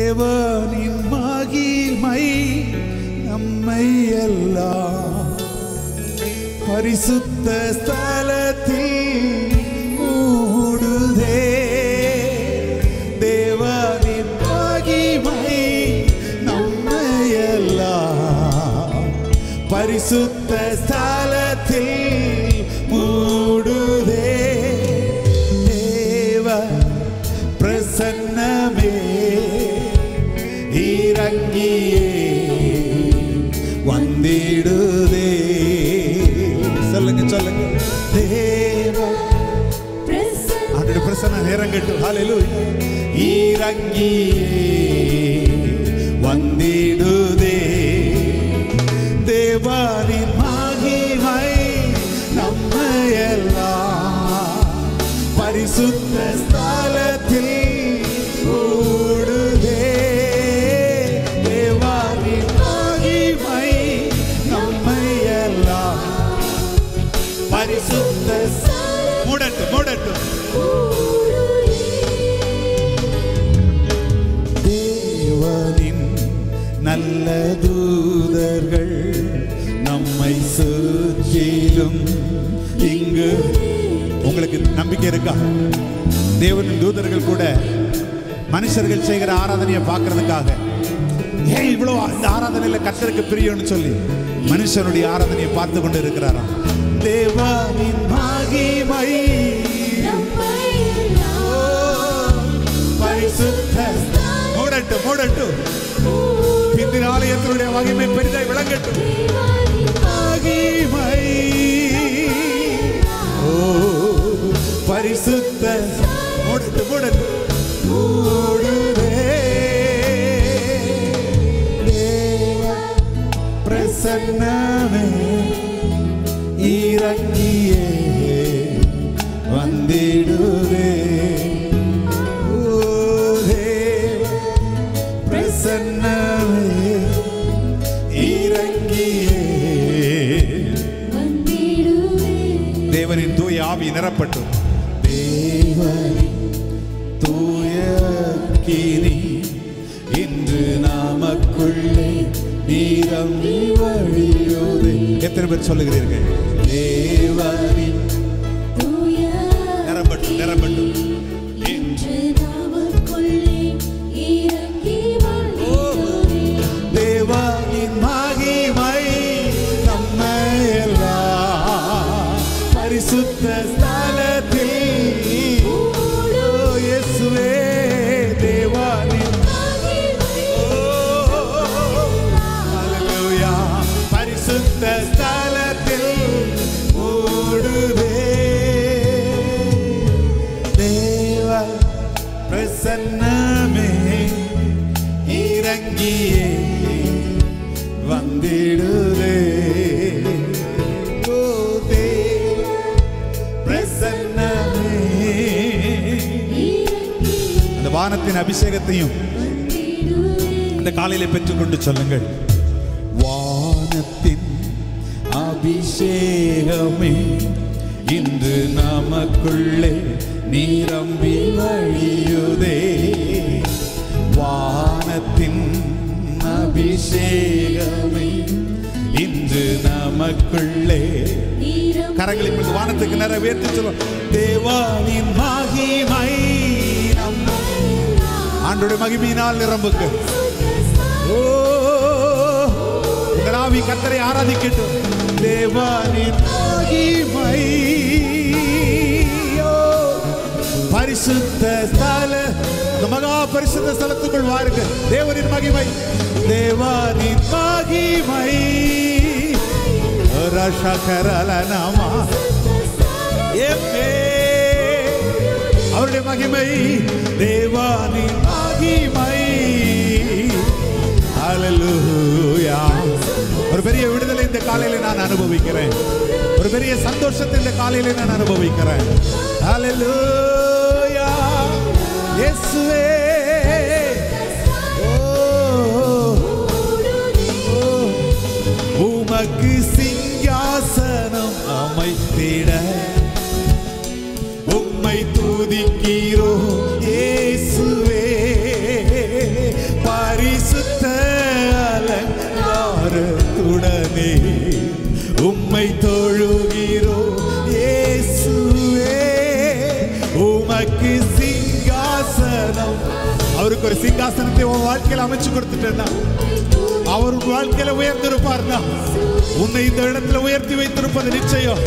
தேவனின் மகிமை நம்மை எல்லாம் பரிசுத்த ஸ்தலத்தில் மூடுதே. தேவனின் மகிமை நம்மை எல்லாம் பரிசுத்த ஸ்தலத்தில் மூடுதே. தேவ பிரசன்னமே இறங்கியே வந்திடுதே. சொல்லுங்க சொல்லுங்க. தேவ பிரசன்னம் இறங்கட்டும். ஹல்லேலூயா. இறங்கியே வந்திடுதே. தேவனின் மகிமை நம்மை எல்லாம் பரிசுத்த ஸ்தலத்தில் மூடுதே. தேவனின் மகிமை நம்மை எல்லாம் பரிசுத்த மூடட்டும் மூடட்டும். தேவனின் நல்ல தூதர்கள் நம்மை சுற்றிலும் இங்கு. உங்களுக்கு நம்பிக்கை இருக்கா? தேவனின் தூதர்கள் கூட மனுஷர்கள் செய்கிற ஆராதனையை பார்க்கறதுக்காக ஏன் இவ்வளவு அந்த ஆராதனையில கர்த்தருக்கு பிரியம்னு சொல்லி மனுஷனுடைய ஆராதனையை பார்த்து கொண்டு இருக்கிறாராம். தேவனின் மகிமை பரிசுத்த மூடட்டும் மூடட்டும். இந்த ஆலயத்தினுடைய மகிமை பெரிதாய் விளங்கட்டும். மகிமை பரிசுத்த மூடட்டும் மூடட்டும் மூடுதே. தேவ பிரசன்னமே இறங்கியே வந்திடுதே. பிரசன்னமே இறங்கியே தேவனின் தூய ஆவி நிரப்பட்டும். தேவனின் தூய கிரி இன்று நமக்குள்ளே நீரம்பி வழியுதே. எத்தனை பேர் சொல்லுகிறீர்கள்? தேவனின் நிரப்பட்டும் நிரப்பட்டும். இன்று நமக்குள்ளே இறங்கி வழியுதே. தேவனின் மகிமை நம்மை எல்லாம் பரிசுத்த ஸ்தலத்தில் இயேசுவே. தேவனின் ஹல்லேலூயா பரிசுத்த ஸ்தலத்தில் மூடுதே. தேவ பிரசன்னமே இறங்கியே வந்திடுதே. அந்த வானத்தின் அபிஷேகத்தையும் இந்த காலையில பெற்றுக்கொண்டு சொல்லுங்கள். வானத்தின் அபிஷேகமே இன்று நமக்குள்ளே நீரம்பி வழியுதே. வானத்தின் அபிஷேகமே இன்று நமக்குள்ளே. கரங்களை வானத்துக்கு நிறைவேற்றி சொல்லும். தேவனின் மகிமை ஆண்டவருடைய மகிமையினால் நிரம்புங்க. ஓ உங்கள் ஆவி கர்த்தரை ஆராதிக்கட்டும். தேவனின் மகிமை பரிசுத்த ஸ்தல அந்த மகா பரிசுத்த ஸ்தலத்துக்குள் வாருங்கள். தேவனின் மகிமை தேவனின் மகிமை ரஷகரலநாமா அவருடைய மகிமை தேவனின் மகிமை. ஹல்லேலூயா. ஒரு பெரிய விடுதலை இந்த காலையில நான் அனுபவிக்கிறேன். ஒரு பெரிய சந்தோஷத்தை இந்த காலையில நான் அனுபவிக்கிறேன். ஹல்லேலூயா. இயேசுவே உமக்கு சிங்காசனம் அமைத்திட உம்மை துதிக்கிறோம் இயேசுவே. பாரத்துடனே உம்மை தொழுகிறோம் இயேசுவே. உமக்கு சிங்காசனம். அவருக்கு ஒரு சிங்காசனத்தை உன் வாழ்க்கையில அமைச்சு கொடுத்துட்டேன்னா, அவர் உன் வாழ்க்கையில உயர்ந்திருப்பார்னா, உன்னை இந்த இடத்துல உயர்த்தி வைத்திருப்பது நிச்சயம்.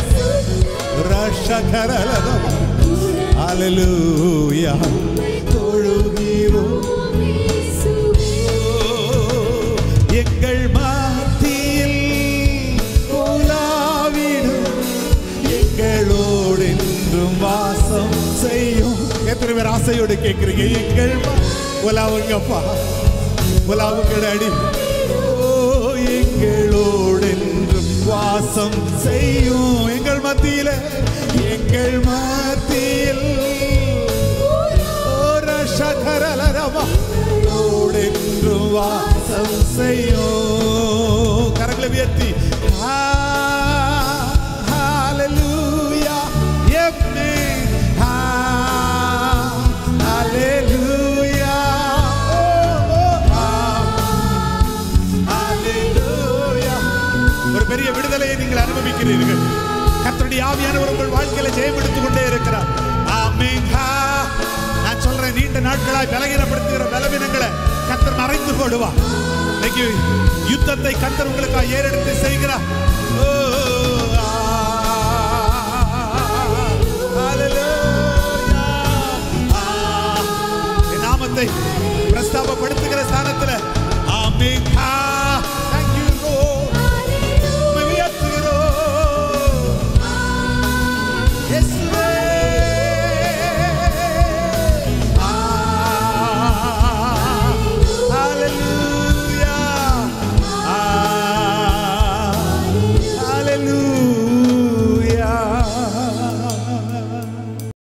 ஹல்லேலூயா. தொழுகிறோம் எங்கள் மத்தியில் உலாவிடும், எங்களோடு என்றும் வாசம் செய்யும். எத்தனை பேர் ஆசையோடு கேட்கிறீங்க? எங்கள் உலாவுங்கப்பா, உலாவுங்கள் அடி. எங்களோடு என்றும் வாசம் செய்யும், எங்கள் மத்தியில, எங்கள் மத்தியில் என்றும் வாசம் செய்யும். கரங்களை உயர்த்தி ஹல்லேலூயா. ஹல்லேலூயா. ஹல்லேலூயா. ஒரு பெரிய விடுதலையை நீங்கள் அனுபவிக்கிறீர்கள். கர்த்தருடைய ஆவியானவர் உங்கள் வாழ்க்கையில ஜெயம் எடுத்துக் கொண்டே இருக்கிறார். ஆமென். நான் சொல்றேன், நீண்ட நாட்களாய் பலகீனப்படுத்துகிற பலவீனங்களை கர்த்தர் மறைத்து போடுவார். இன்னைக்கு யுத்தத்தை கர்த்தர் உங்களுக்காக ஏறெடுத்து செய்கிறார். என் நாமத்தை பிரஸ்தாபப்படுத்துகிற ஸ்தானத்துல ஆமென்